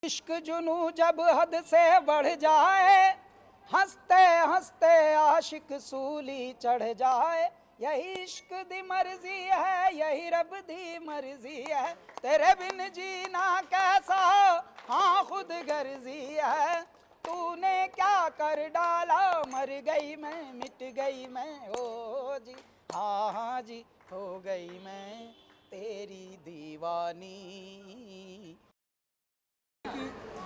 इश्क जुनू जब हद से बढ़ जाए, हंसते हंसते आशिक सूली चढ़ जाए। यही इश्क दी मर्जी है, यही रब दी मर्जी है, तेरे बिन जीना कैसा, हाँ खुद गर्जी है। तूने क्या कर डाला, मर गई मैं, मिट गई मैं, ओ जी हाँ हाँ जी, हो गई मैं तेरी दीवानी।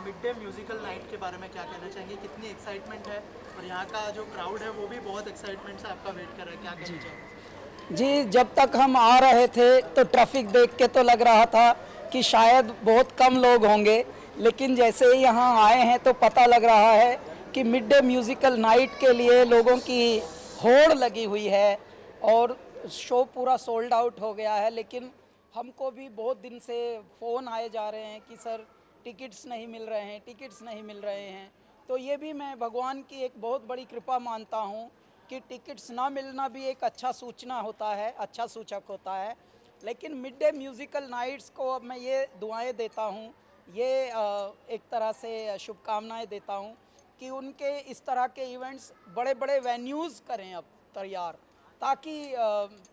मिड डे म्यूजिकल नाइट के बारे में क्या कहना चाहेंगे? कितनी एक्साइटमेंट है और यहाँ का जो क्राउड है वो भी बहुत एक्साइटमेंट से आपका वेट कर रहा है, क्या कहना चाहेंगे? जी, जब तक हम आ रहे थे तो ट्रैफिक देख के तो लग रहा था कि शायद बहुत कम लोग होंगे, लेकिन जैसे ही यहाँ आए हैं तो पता लग रहा है कि मिड डे म्यूजिकल नाइट के लिए लोगों की होड़ लगी हुई है और शो पूरा सोल्ड आउट हो गया है। लेकिन हमको भी बहुत दिन से फ़ोन आए जा रहे हैं कि सर टिकट्स नहीं मिल रहे हैं, टिकट्स नहीं मिल रहे हैं। तो ये भी मैं भगवान की एक बहुत बड़ी कृपा मानता हूँ कि टिकट्स ना मिलना भी एक अच्छा सूचना होता है, अच्छा सूचक होता है। लेकिन मिड डे म्यूज़िकल नाइट्स को अब मैं ये दुआएं देता हूँ, ये एक तरह से शुभकामनाएं देता हूँ कि उनके इस तरह के इवेंट्स बड़े बड़े वेन्यूज़ करें अब तैयार, ताकि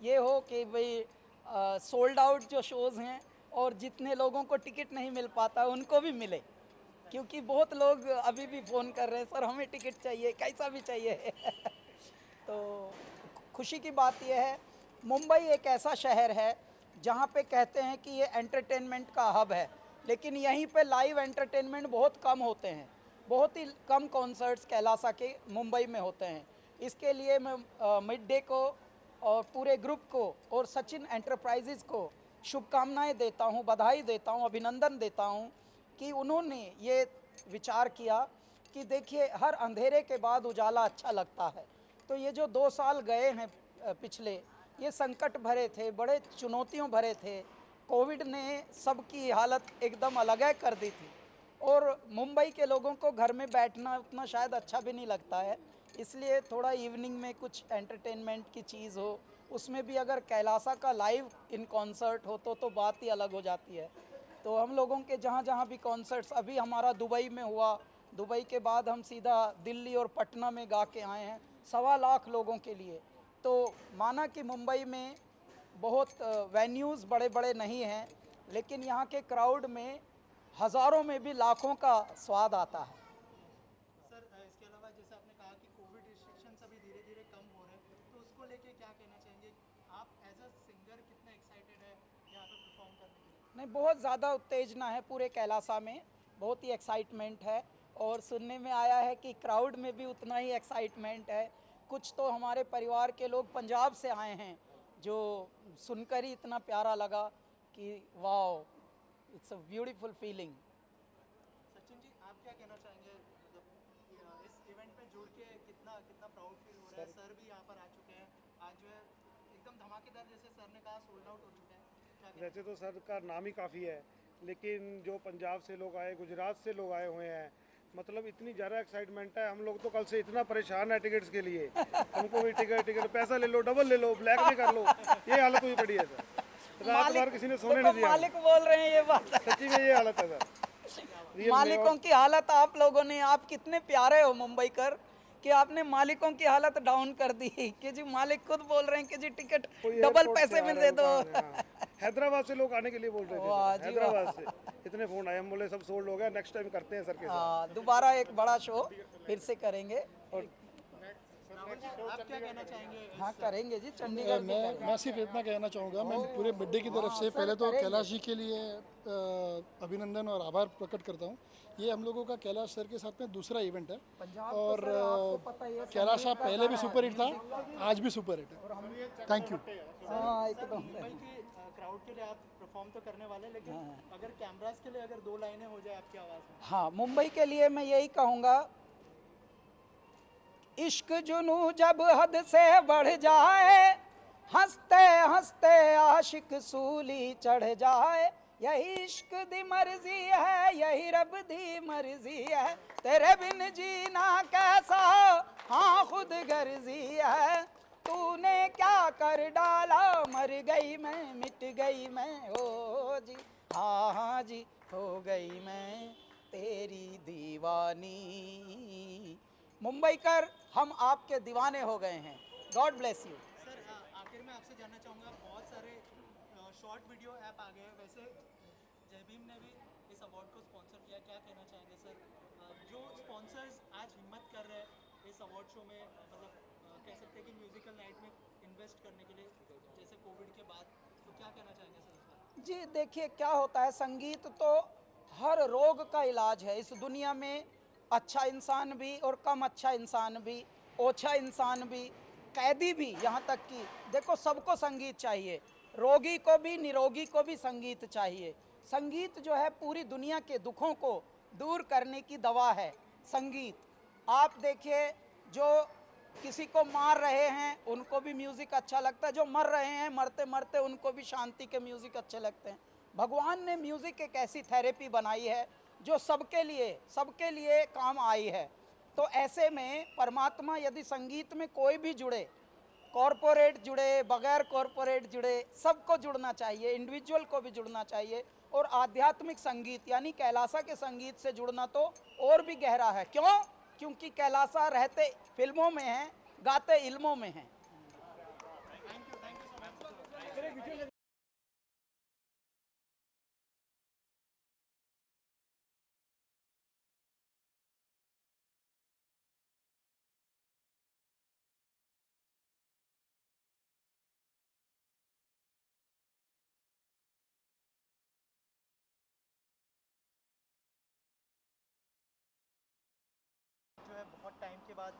ये हो कि भाई सोल्ड आउट जो शोज़ हैं और जितने लोगों को टिकट नहीं मिल पाता उनको भी मिले, क्योंकि बहुत लोग अभी भी फ़ोन कर रहे हैं सर हमें टिकट चाहिए, कैसा भी चाहिए। तो खुशी की बात यह है, मुंबई एक ऐसा शहर है जहाँ पे कहते हैं कि ये एंटरटेनमेंट का हब है, लेकिन यहीं पे लाइव एंटरटेनमेंट बहुत कम होते हैं। बहुत ही कम कॉन्सर्ट्स कैलासा के मुंबई में होते हैं। इसके लिए मैं मिड डे को और पूरे ग्रुप को और सचिन एंटरप्राइजेज़ को शुभकामनाएं देता हूं, बधाई देता हूं, अभिनंदन देता हूं कि उन्होंने ये विचार किया कि देखिए हर अंधेरे के बाद उजाला अच्छा लगता है। तो ये जो 2 साल गए हैं पिछले, ये संकट भरे थे, बड़े चुनौतियों भरे थे। कोविड ने सबकी हालत एकदम अलग कर दी थी और मुंबई के लोगों को घर में बैठना उतना शायद अच्छा भी नहीं लगता है। इसलिए थोड़ा इवनिंग में कुछ एंटरटेनमेंट की चीज़ हो, उसमें भी अगर कैलासा का लाइव इन कॉन्सर्ट हो तो बात ही अलग हो जाती है। तो हम लोगों के जहाँ जहाँ भी कॉन्सर्ट्स, अभी हमारा दुबई में हुआ, दुबई के बाद हम सीधा दिल्ली और पटना में गा के आए हैं 1.25 लाख लोगों के लिए। तो माना कि मुंबई में बहुत वेन्यूज़ बड़े बड़े नहीं हैं, लेकिन यहाँ के क्राउड में हज़ारों में भी लाखों का स्वाद आता है। सर इसके अलावा जैसे आपने कहा कि कोविड रिस्ट्रिक्शंस अभी धीरे धीरे कम हो रहे हैं, तो उसको लेके क्या कहना चाहेंगे? आप एज अ सिंगर कितने एक्साइटेड है यहाँ पे परफॉर्म करने के लिए? नहीं, बहुत ज़्यादा उत्तेजना है पूरे कैलासा में, बहुत ही एक्साइटमेंट है और सुनने में आया है कि क्राउड में भी उतना ही एक्साइटमेंट है। कुछ तो हमारे परिवार के लोग पंजाब से आए हैं, जो सुनकर ही इतना प्यारा लगा कि wow, it's a beautiful feeling. Sachin ji, आप क्या कहना चाहेंगे? मतलब इस इवेंट में जुड़ के कितना कितना प्राउड फील हो रहा है? सर भी यहाँ पर आ चुके हैं, आज जो है एकदम धमाकेदार, जैसे सर ने कहा सोल्ड आउट हो चुका है, क्या कहना वैसे तो सर का नाम ही काफ़ी है, लेकिन जो पंजाब से लोग आए, गुजरात से लोग आए हुए हैं, मतलब इतनी ज़्यादा एक्साइटमेंट है। हम लोग तो कल से इतना परेशान है टिकट्स के लिए, हमको भी टिकट टिकट पैसा ले लो, डबल ले लो, ब्लैक में कर लो, ये हालत हुई पड़ी है सर। रात भर किसी ने सोने नहीं दिया। मालिक बोल रहे हैं ये बात। सच्ची में ये हालत है सर, रियल में। मालिकों की हालत आप लोगों ने, आप कितने प्यारे हो मुंबई कर कि आपने मालिकों की हालत डाउन कर दी कि जी मालिक खुद बोल रहे हैं कि जी टिकट डबल पैसे में दे दो। हैदराबाद से लोग आने के लिए बोल रहे थे वाह सर, जी हैदराबाद से इतने फ़ोन आए, हम बोले सब सोल्ड हो गया, नेक्स्ट टाइम करते हैं सर के साथ। हाँ, दोबारा एक बड़ा शो फिर से करेंगे। और आप क्या कहना चाहेंगे? हाँ करेंगे जी, चंडीगढ़ में करेंगे। मैं सिर्फ इतना कहना चाहूँगा, मैं पूरे मिड डे की तरफ से पहले तो कैलाश जी के लिए अभिनंदन और आभार प्रकट करता हूँ। ये हम लोगों का कैलाश सर के साथ में दूसरा इवेंट है पंजाब और तो सर आपको पता ही है, कैलाश साहब पहले भी सुपर हिट था, आज भी सुपर हिट है। Thank you. हाँ एकदम। मुंबई की क्राउड के लिए आप परफॉर्म तो करने वाले हैं, लेकिन अगर कैमरास के लिए अगर 2 लाइनें हो जाए आपकी आवाज़ में? हाँ, मुंबई के लिए मैं यही कहूँगा, इश्क जुनू जब हद से बढ़ जाए, हंसते हंसते आशिक सूली चढ़ जाए। यही इश्क दी मर्जी है, यही रब दी मर्जी है, तेरे बिन जीना कैसा, हाँ खुद गर्जी है। तूने क्या कर डाला, मर गई मैं, मिट गई मैं, ओ जी हाँ हाँ जी, हो गई मैं दीवानी। मुंबईकर हम आपके दीवाने हो गए हैं। God bless you. सर आखिर में आपसे जानना चाहूँगा, बहुत सारे शॉर्ट वीडियो ऐप आ गए हैं, वैसे जय भीम ने भी इस अवार्ड को स्पॉन्सर किया, क्या कहना चाहेंगे सर? जो स्पॉन्सर्स आज हिम्मत कर रहे हैं इस अवार्ड शो में, मतलब कह सकते हैं कि म्यूजिकल नाइट में इन्वेस्ट करने के लिए, जैसे कोविड के बाद, तो क्या कहना चाहेंगे सर इस पर? जी देखिए, क्या होता है, संगीत तो हर रोग का इलाज है इस दुनिया में। अच्छा इंसान भी और कम अच्छा इंसान भी, ओछा इंसान भी, कैदी भी, यहाँ तक कि देखो सबको संगीत चाहिए। रोगी को भी, निरोगी को भी संगीत चाहिए। संगीत जो है पूरी दुनिया के दुखों को दूर करने की दवा है संगीत। आप देखिए, जो किसी को मार रहे हैं उनको भी म्यूज़िक अच्छा लगता है, जो मर रहे हैं मरते मरते उनको भी शांति के म्यूज़िक अच्छे लगते हैं। भगवान ने म्यूज़िक एक ऐसी थेरेपी बनाई है जो सबके लिए काम आई है। तो ऐसे में परमात्मा यदि संगीत में कोई भी जुड़े, कॉरपोरेट जुड़े, बगैर कॉरपोरेट जुड़े, सबको जुड़ना चाहिए, इंडिविजुअल को भी जुड़ना चाहिए। और आध्यात्मिक संगीत यानी कैलासा के संगीत से जुड़ना तो और भी गहरा है। क्यों? क्योंकि कैलासा रहते फिल्मों में हैं, गाते इल्मों में हैं। जो है बहुत टाइम के बाद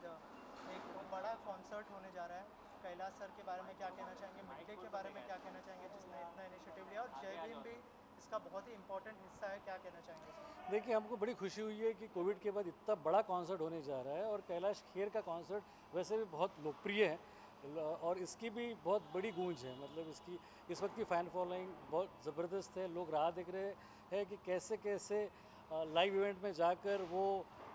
एक बड़ा कॉन्सर्ट होने जा रहा है। कैलाश सर के बारे में क्या कहना चाहेंगे, मिड डे के बारे में क्या कहना चाहेंगे, जिसने इतना इनिशिएटिव लिया, और जय भीम भी इसका बहुत ही इंपॉर्टेंट हिस्सा है, क्या कहना चाहेंगे सर? देखिए, हमको बड़ी खुशी हुई है कि कोविड के बाद इतना बड़ा कॉन्सर्ट होने जा रहा है। और कैलाश खेर का कॉन्सर्ट वैसे भी बहुत लोकप्रिय है और इसकी भी बहुत बड़ी गूंज है। मतलब इसकी इस वक्त की फ़ैन फॉलोइंग बहुत ज़बरदस्त है। लोग राह देख रहे हैं कि कैसे कैसे लाइव इवेंट में जाकर वो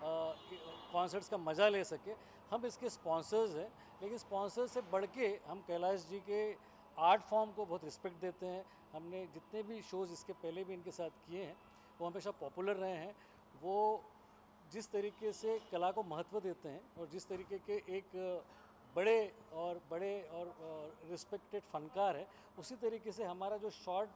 कॉन्सर्ट्स का मज़ा ले सके। हम इसके स्पॉन्सर्स हैं, लेकिन स्पॉन्सर से बढ़ के हम कैलाश जी के आर्ट फॉर्म को बहुत रिस्पेक्ट देते हैं। हमने जितने भी शोज़ इसके पहले भी इनके साथ किए हैं वो हमेशा पॉपुलर रहे हैं। वो जिस तरीके से कला को महत्व देते हैं और जिस तरीके के एक बड़े और रिस्पेक्टेड फनकार है, उसी तरीके से हमारा जो शॉर्ट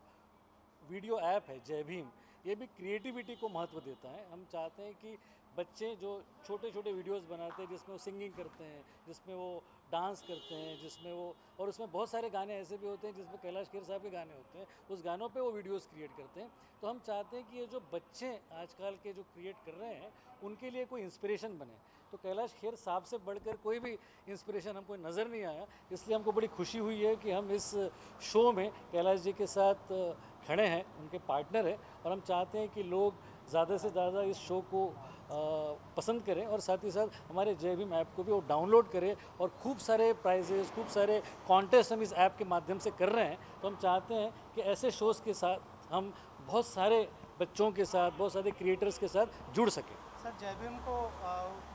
वीडियो ऐप है जय भीम, ये भी क्रिएटिविटी को महत्व देता है। हम चाहते हैं कि बच्चे जो छोटे छोटे वीडियोस बनाते हैं जिसमें वो सिंगिंग करते हैं, जिसमें वो डांस करते हैं, जिसमें वो, और उसमें बहुत सारे गाने ऐसे भी होते हैं जिसमें कैलाश खेर साहब के गाने होते हैं, उस गानों पे वो वीडियोस क्रिएट करते हैं। तो हम चाहते हैं कि ये जो बच्चे आजकल के जो क्रिएट कर रहे हैं उनके लिए कोई इंस्पिरेशन बने। तो कैलाश खेर साहब से बढ़कर कोई भी इंस्पिरेशन हमको नज़र नहीं आया, इसलिए हमको बड़ी खुशी हुई है कि हम इस शो में कैलाश जी के साथ खड़े हैं, उनके पार्टनर हैं। और हम चाहते हैं कि लोग ज़्यादा से ज़्यादा इस शो को पसंद करें और साथ ही साथ हमारे जय भीम ऐप को भी वो डाउनलोड करें। और खूब सारे प्राइजेस, खूब सारे कॉन्टेस्ट हम इस ऐप के माध्यम से कर रहे हैं। तो हम चाहते हैं कि ऐसे शोज़ के साथ हम बहुत सारे बच्चों के साथ, बहुत सारे क्रिएटर्स के साथ जुड़ सकें। सर जय भीम को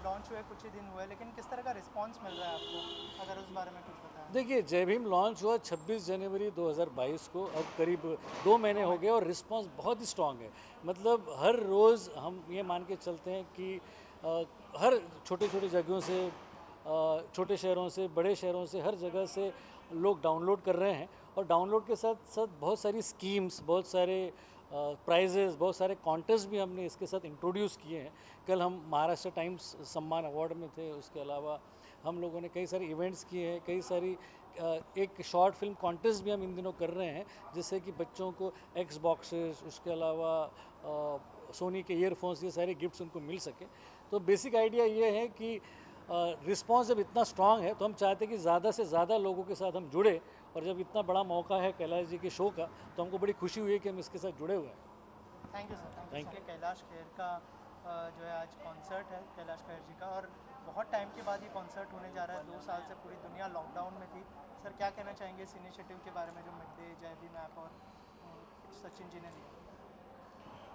लॉन्च हुए कुछ ही दिन हुए, लेकिन किस तरह का रिस्पांस मिल रहा है आपको, अगर उस बारे में कुछ बताएं? देखिए, जय भीम लॉन्च हुआ 26 जनवरी 2022 को, अब करीब 2 महीने हो गए और रिस्पांस बहुत ही स्ट्रॉन्ग है। मतलब हर रोज़ हम ये मान के चलते हैं कि हर छोटे छोटे जगहों से, छोटे शहरों से, बड़े शहरों से, हर जगह से लोग डाउनलोड कर रहे हैं। और डाउनलोड के साथ साथ बहुत सारी स्कीम्स, बहुत सारे प्राइजेस, बहुत सारे कॉन्टेस्ट भी हमने इसके साथ इंट्रोड्यूस किए हैं। कल हम महाराष्ट्र टाइम्स सम्मान अवार्ड में थे, उसके अलावा हम लोगों ने कई सारे इवेंट्स किए हैं, कई सारी एक शॉर्ट फिल्म कॉन्टेस्ट भी हम इन दिनों कर रहे हैं, जिससे कि बच्चों को एक्स बॉक्सेस, उसके अलावा सोनी के ईयरफोन्स, ये सारे गिफ्ट्स उनको मिल सके। तो बेसिक आइडिया ये है कि रिस्पांस जब इतना स्ट्रांग है तो हम चाहते हैं कि ज़्यादा से ज़्यादा लोगों के साथ हम जुड़े। और जब इतना बड़ा मौका है कैलाश जी के शो का, तो हमको बड़ी खुशी हुई है कि हम इसके साथ जुड़े हुए हैं। Thank you sir. Thank you. Kailash Kher का जो है आज कॉन्सर्ट है कैलाश खेर जी का, और बहुत टाइम के बाद ये कॉन्सर्ट होने जा रहा है। 2 साल से पूरी दुनिया लॉकडाउन में थी। सर क्या कहना चाहेंगे इस इनिशिएटिव के बारे में जो मिड डे जय भीम ऐप और सचिन जी ने लिया?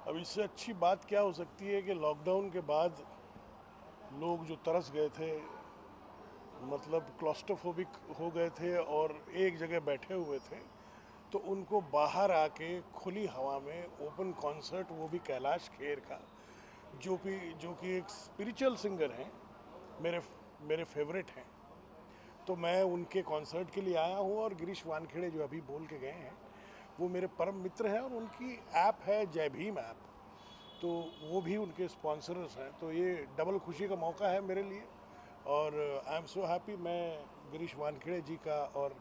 अब इससे अच्छी बात क्या हो सकती है कि लॉकडाउन के बाद लोग जो तरस गए थे, मतलब क्लॉस्ट्रोफोबिक हो गए थे और एक जगह बैठे हुए थे, तो उनको बाहर आके खुली हवा में ओपन कॉन्सर्ट, वो भी कैलाश खेर का, जो कि एक स्पिरिचुअल सिंगर हैं, मेरे फेवरेट हैं। तो मैं उनके कॉन्सर्ट के लिए आया हूँ। और गिरीश वानखेड़े जो अभी बोल के गए हैं वो मेरे परम मित्र हैं, और उनकी ऐप है जय भीम ऐप, तो वो भी उनके स्पॉन्सर्स हैं। तो ये डबल खुशी का मौका है मेरे लिए, और आई एम सो हैप्पी। मैं गिरीश वानखेड़े जी का और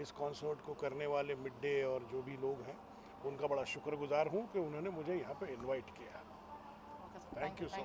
इस कॉन्सर्ट को करने वाले मिड डे और जो भी लोग हैं उनका बड़ा शुक्रगुजार हूँ कि उन्होंने मुझे यहाँ पे इनवाइट किया। Okay sir, thank you so